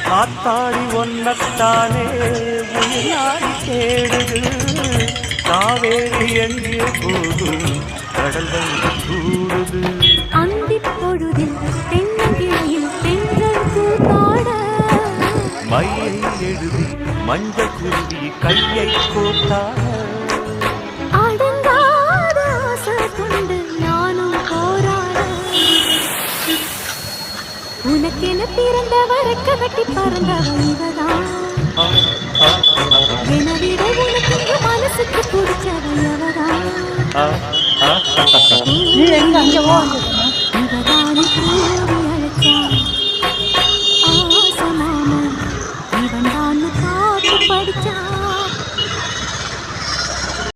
காத்தாடி ஒன்னத்தானே உயிராடி தேடுது காவேரி எங்கே போகும் கடல் வந்து கூடுது அந்திப் பொழுதில் தென்னங்கிளையில் தென்றல் கூத்தாட மையை எழுதி மஞ்சள் குருவி கையை கோத்தாட அடங்காத ஆசை கொண்டு நானும் போராட உனக்கென பிறந்தவரைக்க கட்டி பறந்தவ இவதான் என விட உனக்கு மனசுக்கு பிடிச்சவ எவதான் நீ எங்க அங்க போ